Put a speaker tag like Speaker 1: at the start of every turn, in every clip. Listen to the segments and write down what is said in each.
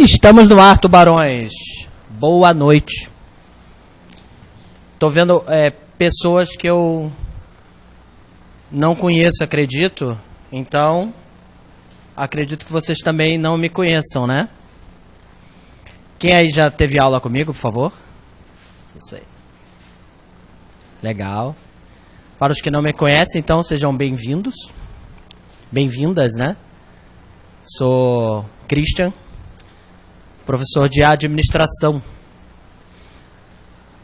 Speaker 1: Estamos no ar, tubarões. Boa noite. Tô vendo pessoas que eu não conheço, acredito. Então, acredito que vocês também não me conheçam, né? Quem aí já teve aula comigo, por favor? Isso aí. Legal. Para os que não me conhecem, então, sejam bem-vindos. Bem-vindas, né? Sou Christian, professor de administração.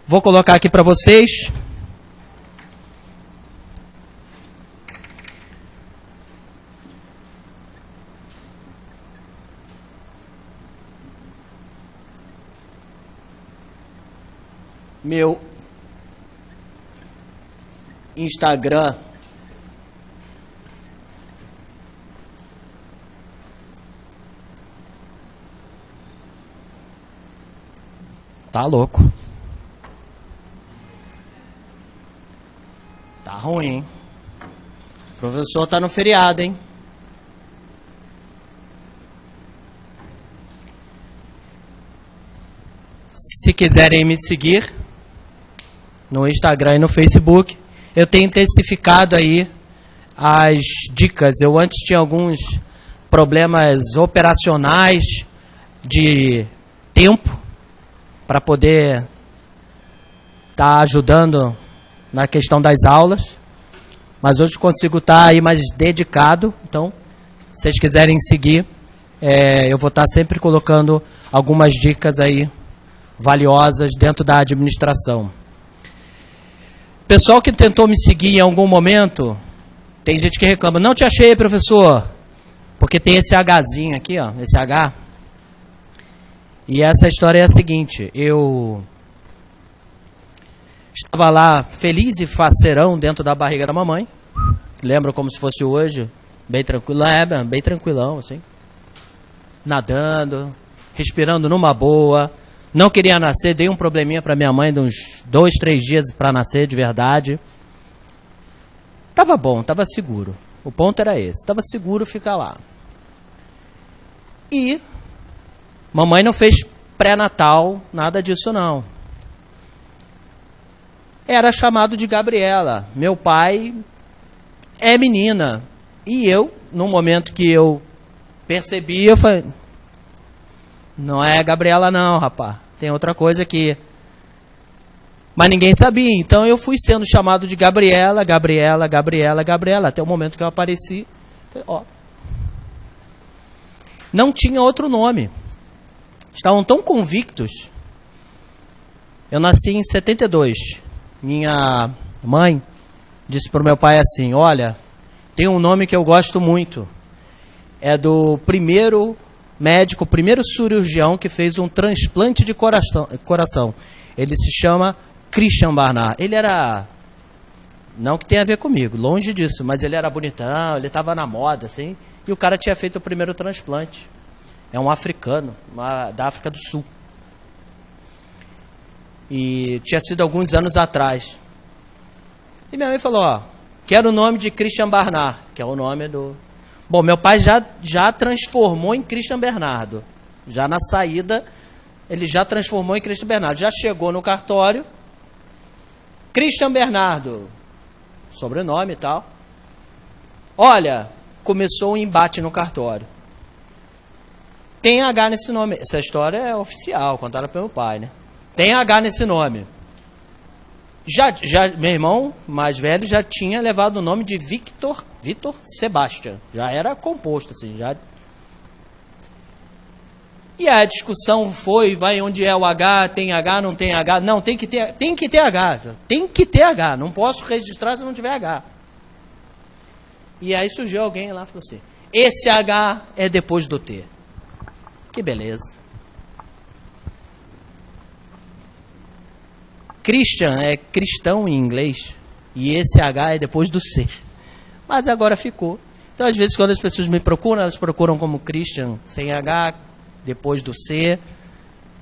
Speaker 1: Vou colocar aqui para vocês meu Instagram. Tá louco. Tá ruim, hein? O professor tá no feriado, hein? Se quiserem me seguir no Instagram e no Facebook, eu tenho intensificado aí as dicas. Eu antes tinha alguns problemas operacionais de tempo para poder estar ajudando na questão das aulas, mas hoje consigo estar aí mais dedicado. Então, se vocês quiserem seguir, eu vou estar sempre colocando algumas dicas aí valiosas dentro da administração. Pessoal que tentou me seguir em algum momento, tem gente que reclama: não te achei, professor, porque tem esse Hzinho aqui, ó, esse H. E essa história é a seguinte: eu estava lá feliz e faceirão dentro da barriga da mamãe. Lembro como se fosse hoje, bem tranquilo, bem tranquilão, assim. Nadando, respirando numa boa. Não queria nascer, dei um probleminha para minha mãe de uns 2, 3 dias para nascer de verdade. Tava bom, tava seguro. O ponto era esse, tava seguro ficar lá. E mamãe não fez pré-natal, nada disso não. Era chamado de Gabriela. Meu pai é menina. E eu, no momento que eu percebi, eu falei: não é Gabriela não, rapaz. Tem outra coisa aqui. Mas ninguém sabia. Então eu fui sendo chamado de Gabriela, Gabriela, Gabriela, Gabriela. Até o momento que eu apareci. Falei, ó. Não tinha outro nome. Estavam tão convictos. Eu nasci em 72. Minha mãe disse para o meu pai assim: olha, tem um nome que eu gosto muito. É do primeiro médico, o primeiro cirurgião que fez um transplante de coração. Ele se chama Christian Barnard. Ele era, não que tenha a ver comigo, longe disso, mas ele era bonitão, ele estava na moda, assim, e o cara tinha feito o primeiro transplante. É um africano, da África do Sul. E tinha sido alguns anos atrás. E minha mãe falou: ó, quero o nome de Christian Barnard, que é o nome do... Bom, meu pai já transformou em Christian Bernardo. Já na saída, ele já transformou em Christian Bernardo. Já chegou no cartório, Christian Bernardo, sobrenome e tal. Olha, começou um embate no cartório. Tem H nesse nome. Essa história é oficial, contada pelo meu pai, né? Tem H nesse nome. Já meu irmão mais velho já tinha levado o nome de Vitor Sebastian. Já era composto, assim, já. E a discussão vai onde é o H, tem H, não tem H. Não, tem que ter H. Tem que ter H. Não posso registrar se não tiver H. E aí surgiu alguém lá e falou assim: esse H é depois do T. Que beleza. Christian é cristão em inglês, e esse H é depois do C. Mas agora ficou. Então, às vezes, quando as pessoas me procuram, elas procuram como Christian sem H, depois do C.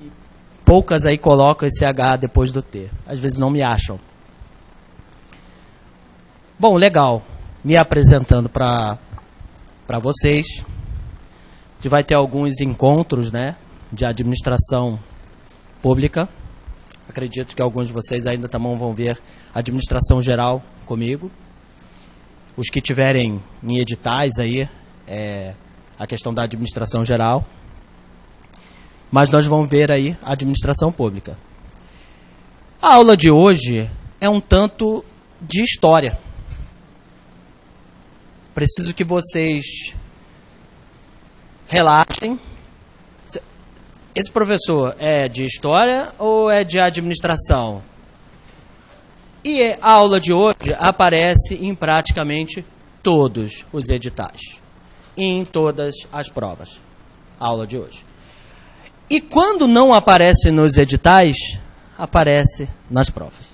Speaker 1: E poucas aí colocam esse H depois do T. Às vezes não me acham. Bom, legal. Me apresentando para vocês. A gente vai ter alguns encontros, né? de administração pública. Acredito que alguns de vocês ainda também vão ver administração geral comigo. Os que tiverem em editais aí, a questão da administração geral. Mas nós vamos ver aí a administração pública. A aula de hoje é um tanto de história. Preciso que vocês relaxem. Esse professor é de história ou é de administração? E a aula de hoje aparece em praticamente todos os editais. E em todas as provas. A aula de hoje. E quando não aparece nos editais, aparece nas provas.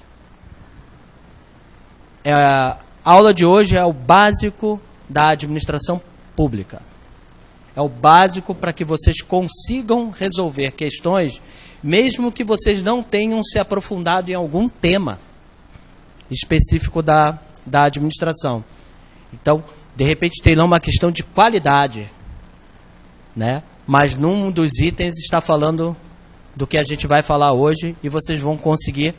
Speaker 1: A aula de hoje é o básico da administração pública. É o básico para que vocês consigam resolver questões, mesmo que vocês não tenham se aprofundado em algum tema específico da administração. Então, de repente, tem lá uma questão de qualidade, né? Mas num dos itens está falando do que a gente vai falar hoje e vocês vão conseguir,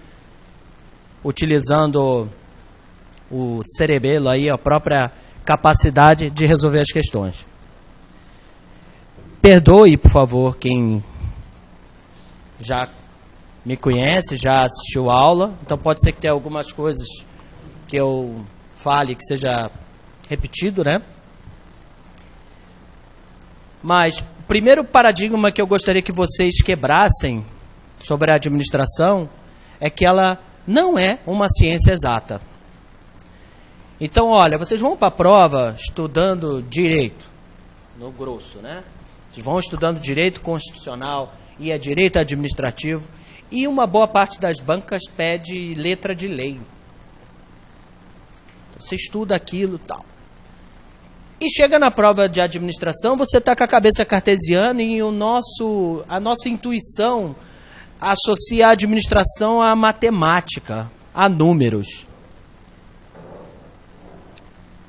Speaker 1: utilizando o cerebelo aí, a própria capacidade de resolver as questões. Perdoe, por favor, quem já me conhece, já assistiu a aula. Então pode ser que tenha algumas coisas que eu fale que seja repetido, né? Mas o primeiro paradigma que eu gostaria que vocês quebrassem sobre a administração é que ela não é uma ciência exata. Então, olha, vocês vão para a prova estudando direito, no grosso, né? Vocês vão estudando direito constitucional e direito administrativo, e uma boa parte das bancas pede letra de lei. Então, você estuda aquilo e tal. E chega na prova de administração, você está com a cabeça cartesiana e a nossa intuição associa a administração à matemática, a números.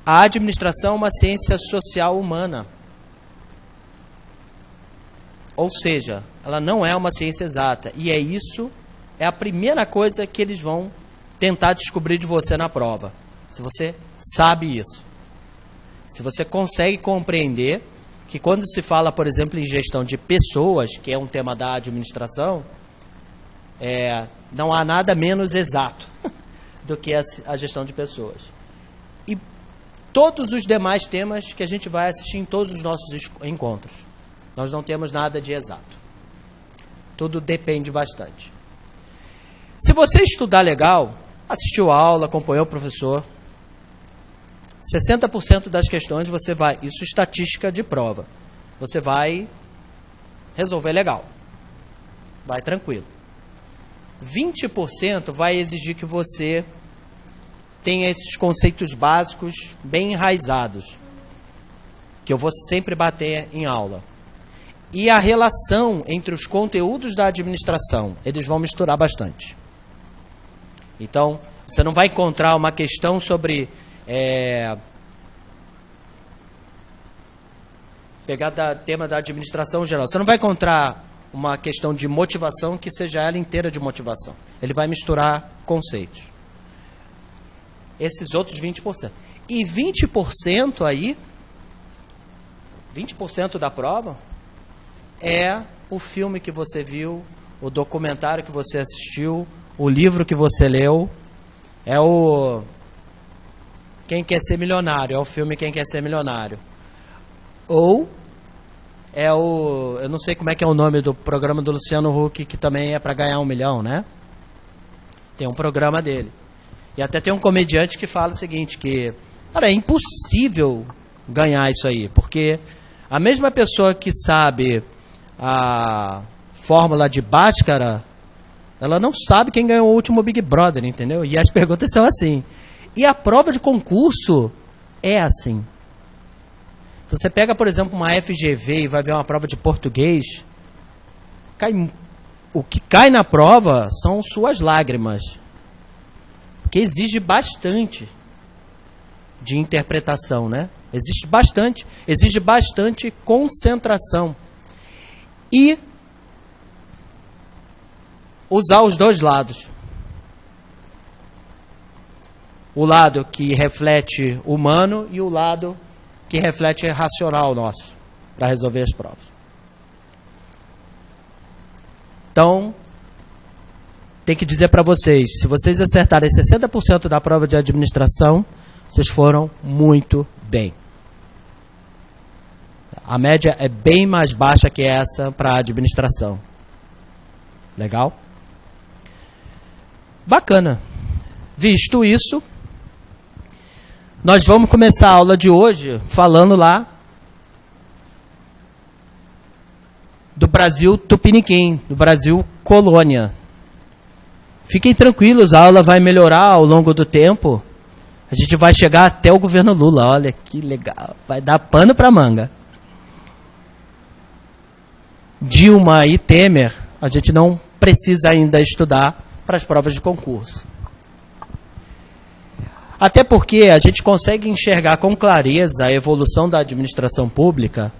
Speaker 1: A administração é uma ciência social humana. Ou seja, ela não é uma ciência exata. E é a primeira coisa que eles vão tentar descobrir de você na prova. Se você sabe isso. Se você consegue compreender que quando se fala, por exemplo, em gestão de pessoas, que é um tema da administração, não há nada menos exato do que a gestão de pessoas. E todos os demais temas que a gente vai assistir em todos os nossos encontros. Nós não temos nada de exato. Tudo depende bastante. Se você estudar legal, assistiu a aula, acompanhou o professor, 60% das questões você vai, isso é estatística de prova, você vai resolver legal. Vai tranquilo. 20% vai exigir que você tenha esses conceitos básicos bem enraizados, que eu vou sempre bater em aula. E a relação entre os conteúdos da administração, eles vão misturar bastante. Então, você não vai encontrar uma questão sobre... pegar tema da administração geral. Você não vai encontrar uma questão de motivação que seja ela inteira de motivação. Ele vai misturar conceitos. Esses outros 20%. E 20% aí, 20% da prova... é o filme que você viu, o documentário que você assistiu, o livro que você leu, é o Quem Quer Ser Milionário, é o filme Quem Quer Ser Milionário. Ou é eu não sei como é que é o nome do programa do Luciano Huck, que também é para ganhar 1 milhão, né? Tem um programa dele. E até tem um comediante que fala o seguinte, que, cara, é impossível ganhar isso aí, porque a mesma pessoa que sabe a fórmula de Bhaskara, ela não sabe quem ganhou o último Big Brother, entendeu? E as perguntas são assim. E a prova de concurso é assim. Então você pega, por exemplo, uma FGV e vai ver uma prova de português, o que cai na prova são suas lágrimas. Porque exige bastante de interpretação, né? Exige bastante concentração. E usar os dois lados. O lado que reflete humano e o lado que reflete racional nosso, para resolver as provas. Então, tem que dizer para vocês, se vocês acertarem 60% da prova de administração, vocês foram muito bem. A média é bem mais baixa que essa para a administração. Legal? Bacana. Visto isso, nós vamos começar a aula de hoje falando lá do Brasil Tupiniquim, do Brasil Colônia. Fiquem tranquilos, a aula vai melhorar ao longo do tempo. A gente vai chegar até o governo Lula, olha que legal, vai dar pano para manga. Dilma e Temer, a gente não precisa ainda estudar para as provas de concurso. Até porque a gente consegue enxergar com clareza a evolução da administração pública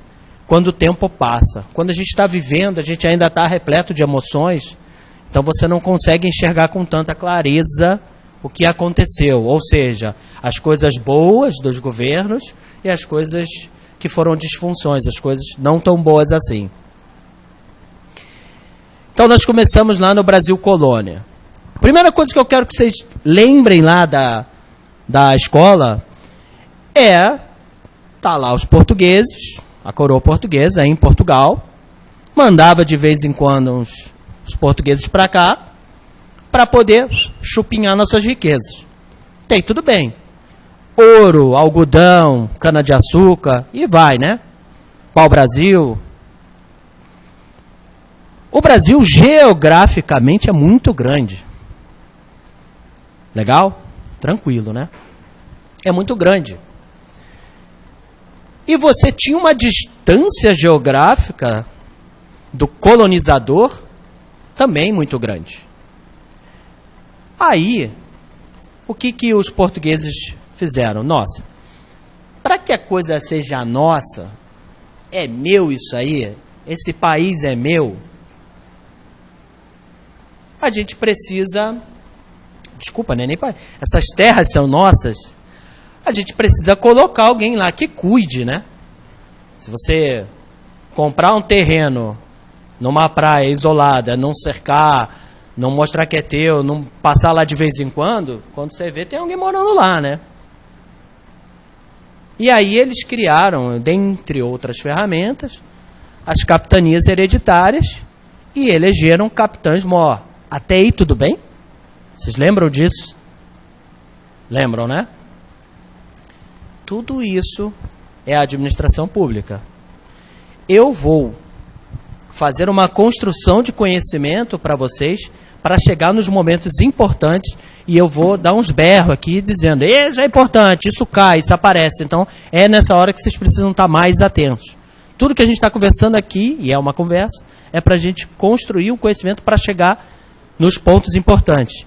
Speaker 1: quando o tempo passa. Quando a gente está vivendo, a gente ainda está repleto de emoções, então você não consegue enxergar com tanta clareza o que aconteceu. Ou seja, as coisas boas dos governos e as coisas que foram disfunções, as coisas não tão boas assim. Então nós começamos lá no Brasil Colônia. Primeira coisa que eu quero que vocês lembrem lá da escola tá lá os portugueses, a coroa portuguesa em Portugal, mandava de vez em quando os portugueses para cá, para poder chupinhar nossas riquezas. Tem tudo bem. Ouro, algodão, cana-de-açúcar, e vai, né? Pau-Brasil. O Brasil, geograficamente, é muito grande. Legal? Tranquilo, né? É muito grande. E você tinha uma distância geográfica do colonizador também muito grande. Aí, o que os portugueses fizeram? Nossa, para que a coisa seja nossa, é meu isso aí, esse país é meu, a gente precisa... Desculpa, né? Essas terras são nossas. A gente precisa colocar alguém lá que cuide, né? Se você comprar um terreno numa praia isolada, não cercar, não mostrar que é teu, não passar lá de vez em quando você vê, tem alguém morando lá, né? E aí eles criaram, dentre outras ferramentas, as capitanias hereditárias e elegeram capitães-mor. Até aí tudo bem? Vocês lembram disso? Lembram, né? Tudo isso é a administração pública. Eu vou fazer uma construção de conhecimento para vocês, para chegar nos momentos importantes, e eu vou dar uns berros aqui, dizendo, isso é importante, isso cai, isso aparece. Então, é nessa hora que vocês precisam estar mais atentos. Tudo que a gente está conversando aqui, e é uma conversa, é para a gente construir um conhecimento para chegar nos pontos importantes.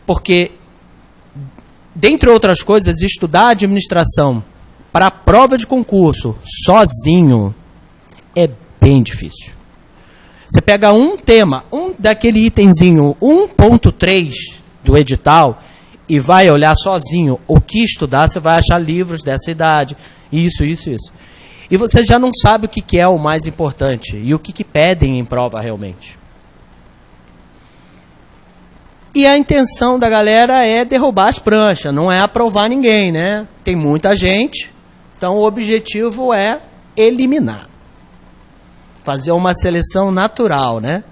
Speaker 1: Porque, dentre outras coisas, estudar administração para a prova de concurso sozinho é bem difícil. Você pega um tema, daquele itemzinho 1.3 do edital e vai olhar sozinho o que estudar, você vai achar livros dessa idade, isso. E você já não sabe o que é o mais importante e o que pedem em prova realmente. E a intenção da galera é derrubar as pranchas, não é aprovar ninguém, né? Tem muita gente, então o objetivo é eliminar. Fazer uma seleção natural, né?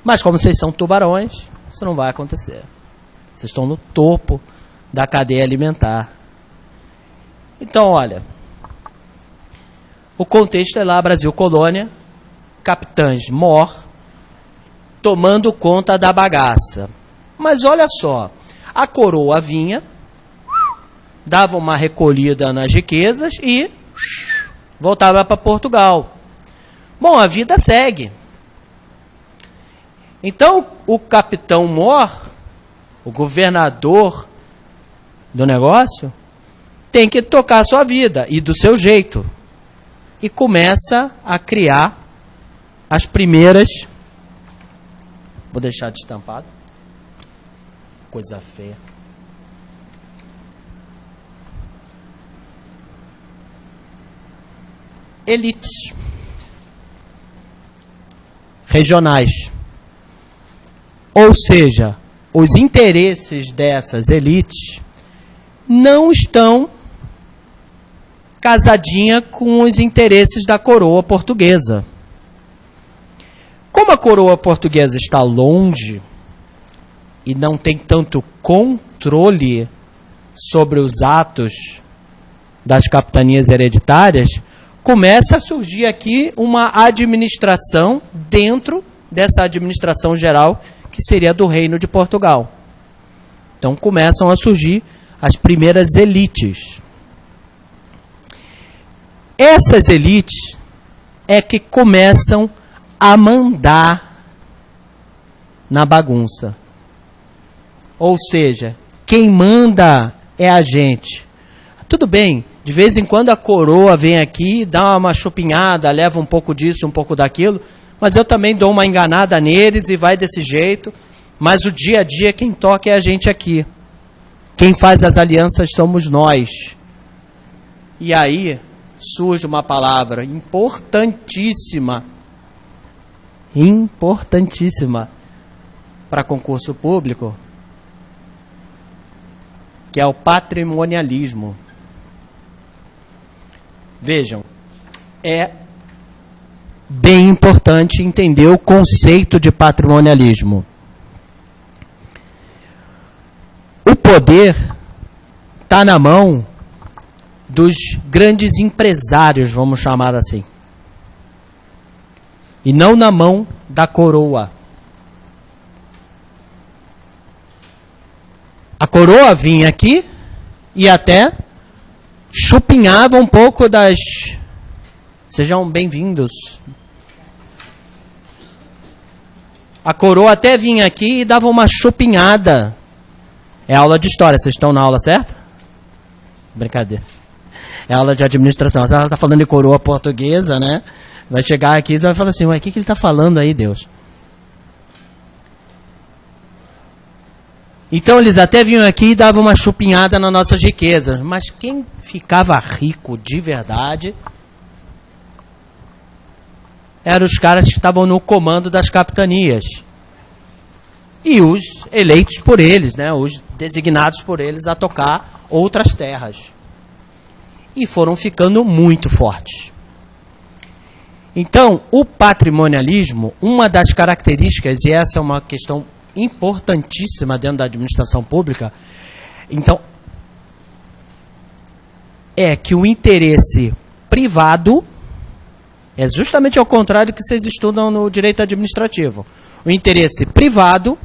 Speaker 1: Mas como vocês são tubarões, isso não vai acontecer. Vocês estão no topo da cadeia alimentar. Então, olha, o contexto é lá, Brasil Colônia, capitães-mor, tomando conta da bagaça. Mas olha só, a coroa vinha, dava uma recolhida nas riquezas e voltava para Portugal. Bom, a vida segue. Então, o capitão-mor, o governador do negócio, tem que tocar a sua vida, e do seu jeito. E começa a criar as primeiras Vou deixar destampado. Coisa feia. Elites regionais. Ou seja, os interesses dessas elites não estão casadinha com os interesses da coroa portuguesa. Como a coroa portuguesa está longe e não tem tanto controle sobre os atos das capitanias hereditárias, começa a surgir aqui uma administração dentro dessa administração geral que seria do Reino de Portugal. Então começam a surgir as primeiras elites. Essas elites é que começam a mandar na bagunça. Ou seja, quem manda é a gente. Tudo bem, de vez em quando a coroa vem aqui, dá uma chupinhada, leva um pouco disso, um pouco daquilo, mas eu também dou uma enganada neles e vai desse jeito. Mas o dia a dia quem toca é a gente aqui. Quem faz as alianças somos nós. E aí surge uma palavra importantíssima para concurso público, que é o patrimonialismo. Vejam, é bem importante entender o conceito de patrimonialismo. O poder está na mão dos grandes empresários, vamos chamar assim, e não na mão da coroa. A coroa vinha aqui e até chupinhava um pouco das... Sejam bem-vindos. A coroa até vinha aqui e dava uma chupinhada. É aula de história, vocês estão na aula certa? Brincadeira. É aula de administração. Ela está falando de coroa portuguesa, né? Vai chegar aqui e vai falar assim, ué, o que ele está falando aí, Deus? Então eles até vinham aqui e davam uma chupinhada nas nossas riquezas. Mas quem ficava rico de verdade eram os caras que estavam no comando das capitanias. E os eleitos por eles, né? Os designados por eles a tocar outras terras. E foram ficando muito fortes. Então, o patrimonialismo, uma das características, e essa é uma questão importantíssima dentro da administração pública, então, é que o interesse privado é justamente ao contrário que vocês estudam no direito administrativo. O interesse privado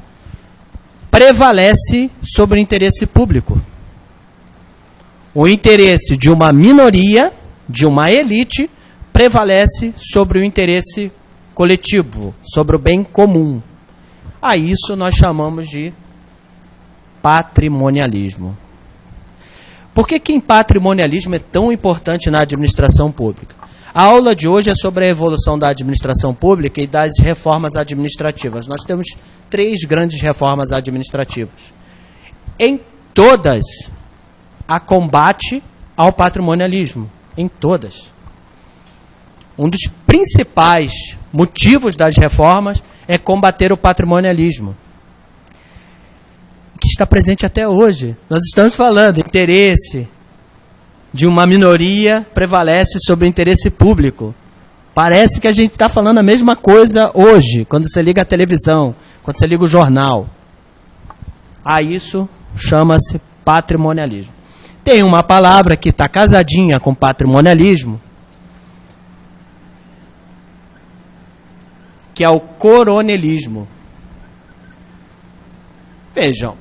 Speaker 1: prevalece sobre o interesse público. O interesse de uma minoria, de uma elite, prevalece sobre o interesse coletivo, sobre o bem comum. A isso nós chamamos de patrimonialismo. Por que em patrimonialismo é tão importante na administração pública? A aula de hoje é sobre a evolução da administração pública e das reformas administrativas. Nós temos 3 grandes reformas administrativas. Em todas, há combate ao patrimonialismo. Em todas. Um dos principais motivos das reformas é combater o patrimonialismo, que está presente até hoje. Nós estamos falando, interesse de uma minoria prevalece sobre o interesse público. Parece que a gente está falando a mesma coisa hoje, quando você liga a televisão, quando você liga o jornal. Isso chama-se patrimonialismo. Tem uma palavra que está casadinha com patrimonialismo, que é o coronelismo. Vejam,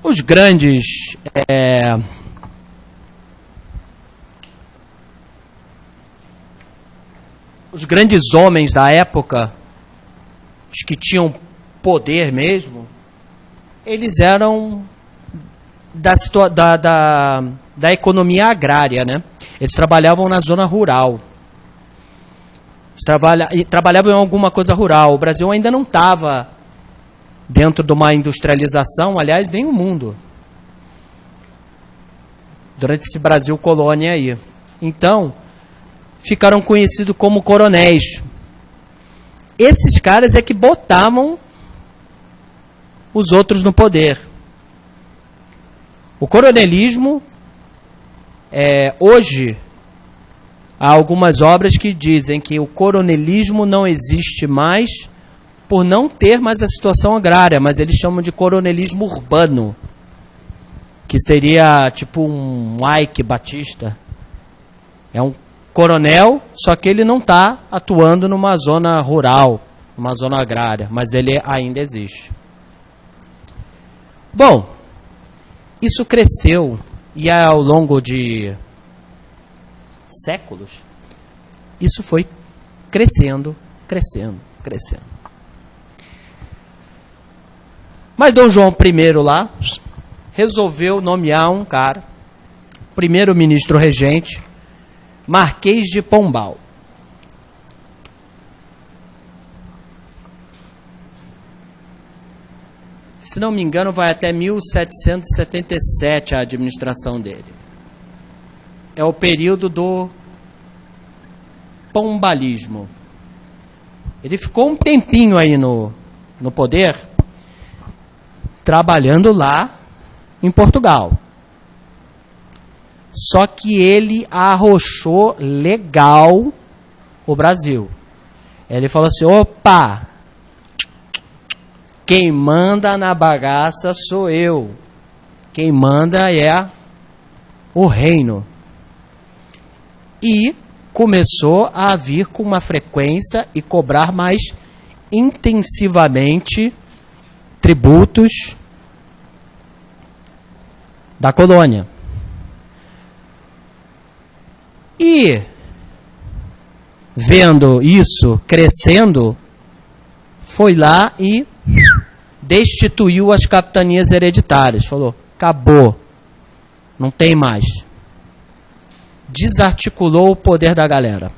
Speaker 1: os grandes homens da época, os que tinham poder mesmo, eles eram da economia agrária, né? Eles trabalhavam na zona rural. Trabalhavam em alguma coisa rural. O Brasil ainda não estava dentro de uma industrialização, aliás, nem o mundo, durante esse Brasil colônia aí. Então, ficaram conhecidos como coronéis. Esses caras é que botavam os outros no poder. O coronelismo, hoje, há algumas obras que dizem que o coronelismo não existe mais por não ter mais a situação agrária, mas eles chamam de coronelismo urbano, que seria tipo um Ike Batista. É um coronel, só que ele não está atuando numa zona rural, numa zona agrária, mas ele ainda existe. Bom, isso cresceu e ao longo de séculos, isso foi crescendo, crescendo, crescendo. Mas Dom João I lá resolveu nomear um cara, primeiro-ministro regente, Marquês de Pombal. Se não me engano, vai até 1777 a administração dele. É o período do pombalismo. Ele ficou um tempinho aí no poder, trabalhando lá em Portugal. Só que ele arrochou legal o Brasil. Ele falou assim, opa, quem manda na bagaça sou eu. Quem manda é o reino. E começou a vir com uma frequência e cobrar mais intensivamente tributos da colônia. E, vendo isso crescendo, foi lá e destituiu as capitanias hereditárias. Falou, acabou, não tem mais. Desarticulou o poder da galera.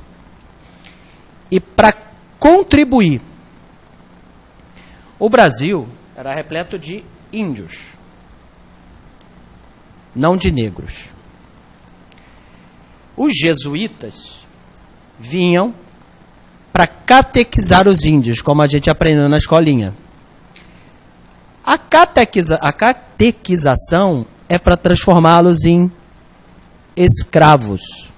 Speaker 1: E para contribuir, o Brasil era repleto de índios, não de negros. Os jesuítas vinham para catequizar os índios, como a gente aprendeu na escolinha. A catequização é para transformá-los em escravos.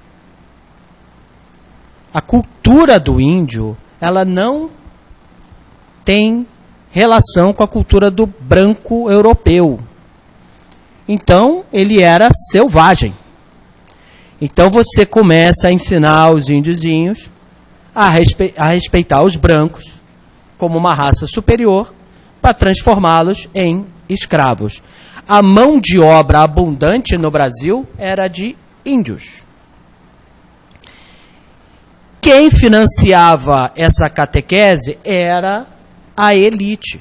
Speaker 1: A cultura do índio, ela não tem relação com a cultura do branco europeu. Então, ele era selvagem. Então, você começa a ensinar os índiozinhos a respeitar os brancos como uma raça superior para transformá-los em escravos. A mão de obra abundante no Brasil era de índios. Quem financiava essa catequese era a elite.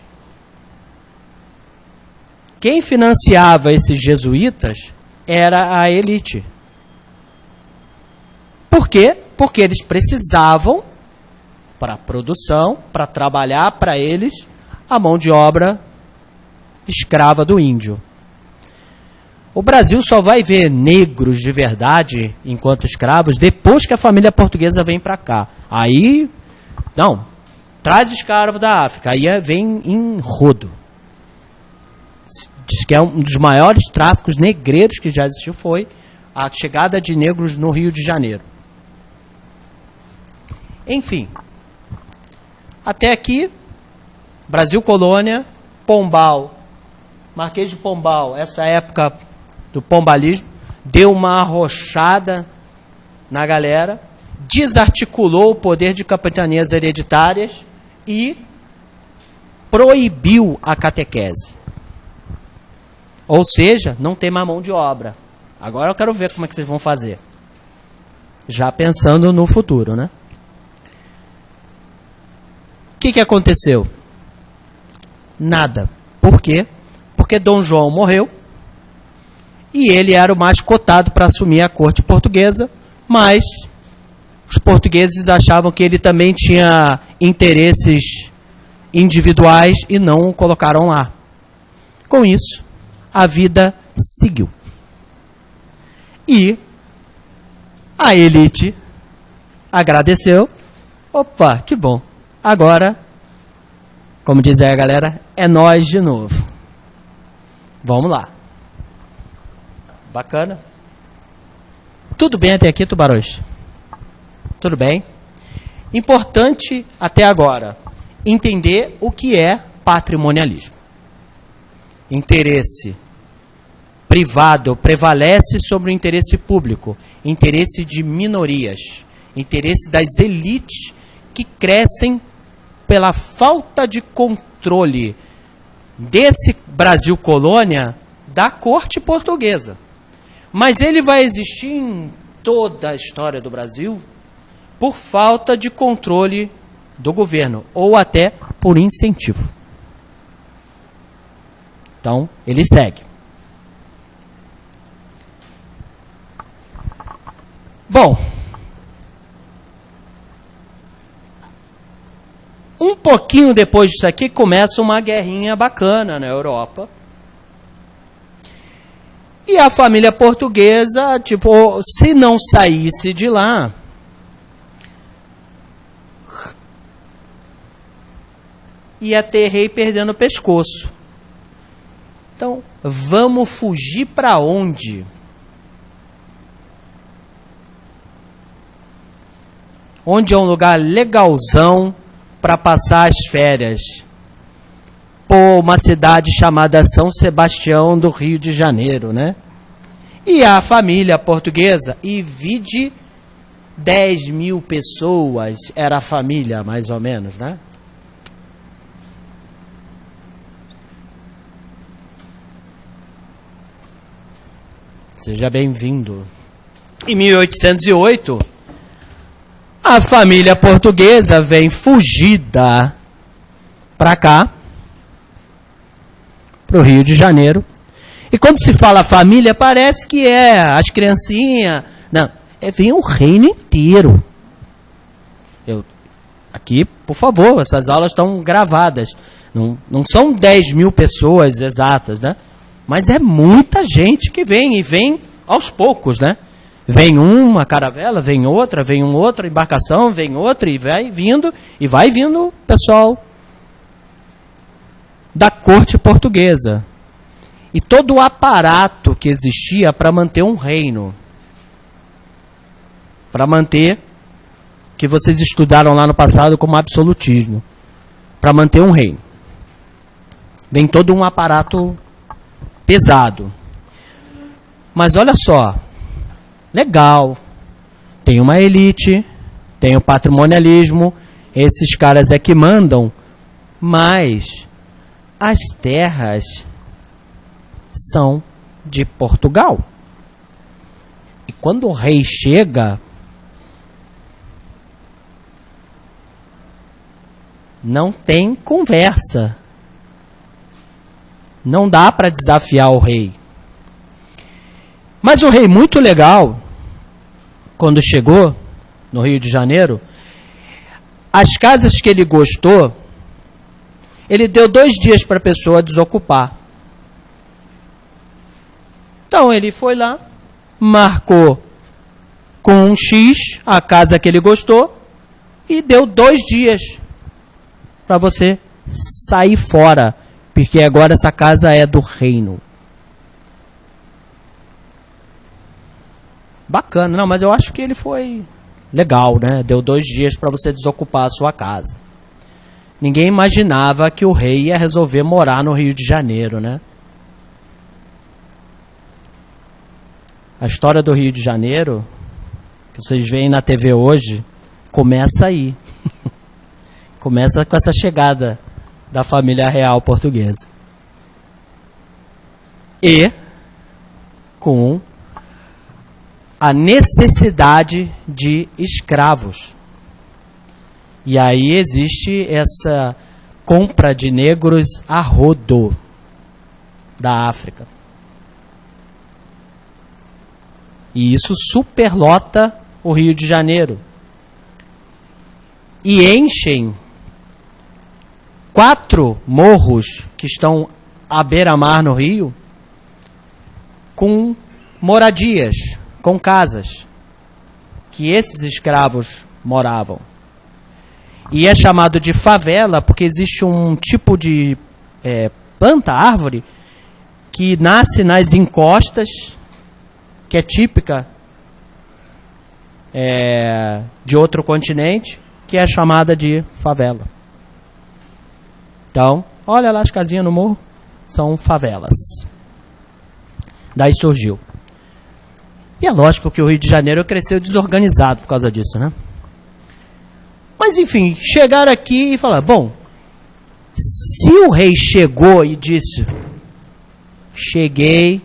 Speaker 1: Quem financiava esses jesuítas era a elite. Por quê? Porque eles precisavam, para a produção, para trabalhar para eles, a mão de obra escrava do índio. O Brasil só vai ver negros de verdade, enquanto escravos, depois que a família portuguesa vem para cá. Aí, não, traz escravo da África, aí vem em rodo. Diz que é um dos maiores tráficos negreiros que já existiu, foi a chegada de negros no Rio de Janeiro. Enfim, até aqui, Brasil colônia, Pombal, Marquês de Pombal, essa época do pombalismo, deu uma arrochada na galera, desarticulou o poder de capitanias hereditárias e proibiu a catequese. Ou seja, não tem mais mão de obra. Agora eu quero ver como é que vocês vão fazer. Já pensando no futuro, né? O que aconteceu? Nada. Por quê? Porque Dom João morreu e ele era o mais cotado para assumir a corte portuguesa, mas os portugueses achavam que ele também tinha interesses individuais e não o colocaram lá. Com isso, a vida seguiu. E a elite agradeceu. Opa, que bom. Agora, como diz aí a galera, é nós de novo. Vamos lá. Bacana. Tudo bem até aqui, tubarões? Tudo bem? Importante até agora entender o que é patrimonialismo. Interesse privado prevalece sobre o interesse público, interesse de minorias, interesse das elites que crescem pela falta de controle desse Brasil colônia da corte portuguesa. Mas ele vai existir em toda a história do Brasil por falta de controle do governo, ou até por incentivo. Então, ele segue. Bom, um pouquinho depois disso aqui, começa uma guerrinha bacana na Europa. E a família portuguesa, tipo, se não saísse de lá, ia ter rei perdendo o pescoço. Então, vamos fugir para onde? Onde é um lugar legalzão para passar as férias? Pô, uma cidade chamada São Sebastião do Rio de Janeiro, né? E a família portuguesa, e vide 10 mil pessoas, era a família, mais ou menos, né? Seja bem-vindo. Em 1808, a família portuguesa vem fugida para cá, para o Rio de Janeiro. E quando se fala família, parece que é as criancinhas. Não, vem o reino inteiro. Aqui, por favor, essas aulas estão gravadas. Não são 10 mil pessoas exatas, né? Mas é muita gente que vem, e vem aos poucos, né? Vem uma caravela, vem outra embarcação, vem outra, e vai vindo pessoal da corte portuguesa. E todo o aparato que existia para manter um reino. Para manter, que vocês estudaram lá no passado como absolutismo. Para manter um reino. Vem todo um aparato pesado. Mas olha só, legal, tem uma elite, tem o patrimonialismo, esses caras é que mandam, mas as terras são de Portugal. E quando o rei chega, não tem conversa. Não dá para desafiar o rei. Mas o rei, muito legal, quando chegou no Rio de Janeiro, as casas que ele gostou, ele deu 2 dias para a pessoa desocupar. Então ele foi lá, marcou com um X a casa que ele gostou e deu 2 dias para você sair fora, porque agora essa casa é do reino. Bacana, não, mas eu acho que ele foi legal, né? Deu 2 dias para você desocupar a sua casa. Ninguém imaginava que o rei ia resolver morar no Rio de Janeiro, né? A história do Rio de Janeiro, que vocês veem na TV hoje, começa aí. Começa com essa chegada da família real portuguesa. E com a necessidade de escravos. E aí existe essa compra de negros a rodo da África. E isso superlota o Rio de Janeiro. E enchem 4 morros que estão à beira-mar no Rio, com moradias, com casas, que esses escravos moravam. E é chamado de favela porque existe um tipo de planta, árvore, que nasce nas encostas, que é típica de outro continente, que é chamada de favela. Então, olha lá as casinhas no morro, são favelas. Daí surgiu. E é lógico que o Rio de Janeiro cresceu desorganizado por causa disso, né? Mas enfim, chegaram aqui e falaram, bom, se o rei chegou e disse, cheguei,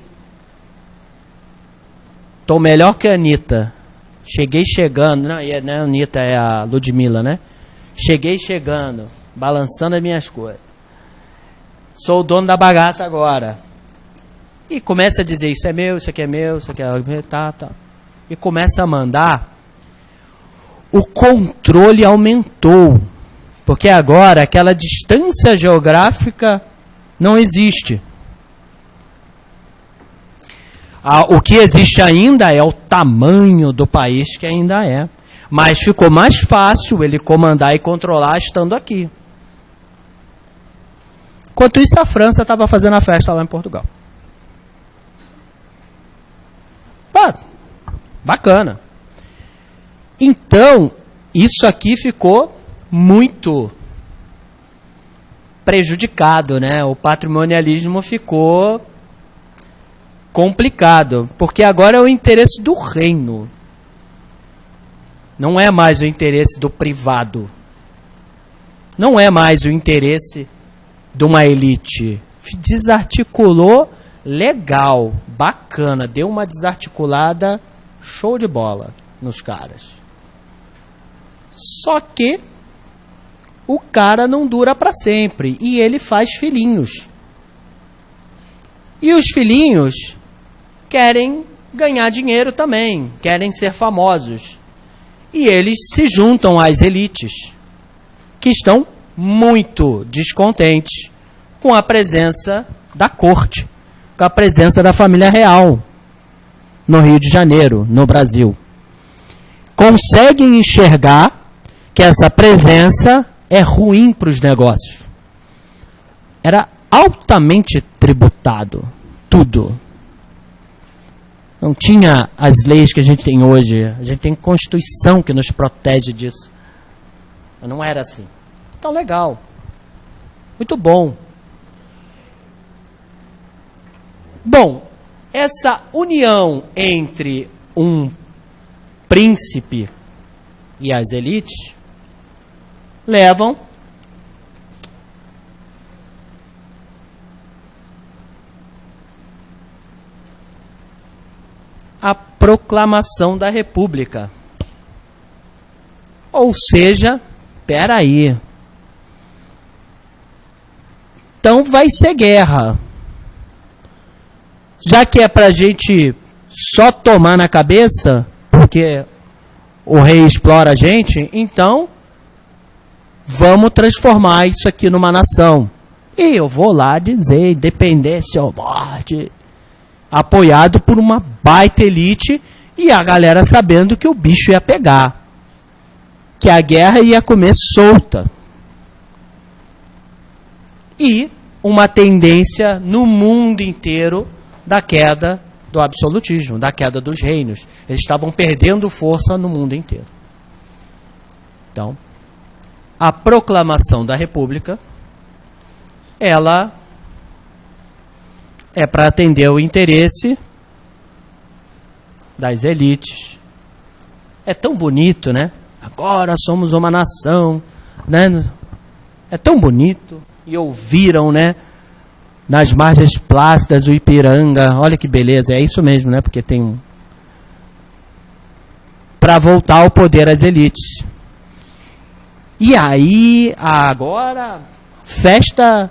Speaker 1: tô melhor que a Anitta, cheguei chegando, não é a Anitta, é a Ludmilla, né? Cheguei chegando, balançando as minhas coisas, sou o dono da bagaça agora. E começa a dizer, isso é meu, isso aqui é meu, isso aqui é meu, tá. E começa a mandar, o controle aumentou, porque agora aquela distância geográfica não existe. O que existe ainda é o tamanho do país, que ainda é. Mas ficou mais fácil ele comandar e controlar estando aqui. Enquanto isso, a França estava fazendo a festa lá em Portugal. Bacana. Então, isso aqui ficou muito prejudicado, né? O patrimonialismo ficou complicado, porque agora é o interesse do reino. Não é mais o interesse do privado. Não é mais o interesse de uma elite. Desarticulou legal, bacana, deu uma desarticulada show de bola nos caras. Só que o cara não dura para sempre e ele faz filhinhos. E os filhinhos querem ganhar dinheiro também, querem ser famosos. E eles se juntam às elites, que estão muito descontentes com a presença da corte, com a presença da família real no Rio de Janeiro, no Brasil. Conseguem enxergar que essa presença é ruim para os negócios. Era altamente tributado, tudo. Não tinha as leis que a gente tem hoje. A gente tem Constituição que nos protege disso. Mas não era assim. Então, legal. Muito bom. Bom, essa união entre um príncipe e as elites levam a proclamação da República. Ou seja, peraí. Então vai ser guerra. Já que é pra gente só tomar na cabeça, porque o rei explora a gente, então vamos transformar isso aqui numa nação. E eu vou lá dizer, independência ou morte, apoiado por uma baita elite e a galera sabendo que o bicho ia pegar, que a guerra ia comer solta. E uma tendência no mundo inteiro da queda do absolutismo, da queda dos reinos. Eles estavam perdendo força no mundo inteiro. Então, a proclamação da República, ela é para atender o interesse das elites. É tão bonito, né? Agora somos uma nação, né? É tão bonito. E ouviram, né? Nas margens plácidas do Ipiranga. Olha que beleza, é isso mesmo, né? Porque tem um... para voltar ao poder às elites. E aí, agora, festa,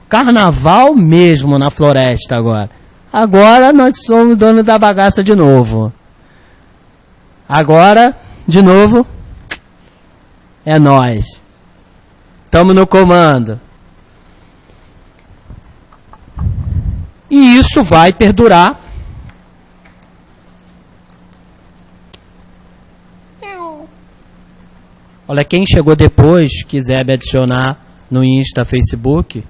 Speaker 1: carnaval mesmo na floresta agora. Agora nós somos donos da bagaça de novo. Agora, de novo, é nós. Estamos no comando. E isso vai perdurar. Olha, quem chegou depois, quiser me adicionar no Insta, Facebook,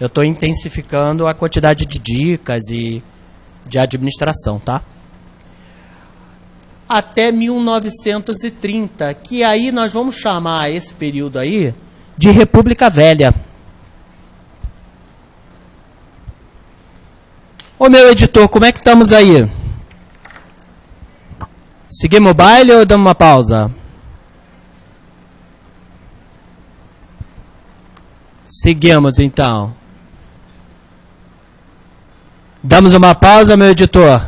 Speaker 1: eu estou intensificando a quantidade de dicas e de administração, tá? Até 1930, que aí nós vamos chamar esse período aí de República Velha. Ô meu editor, como é que estamos aí? Seguimos o baile ou damos uma pausa? Seguimos então. Damos uma pausa, meu editor.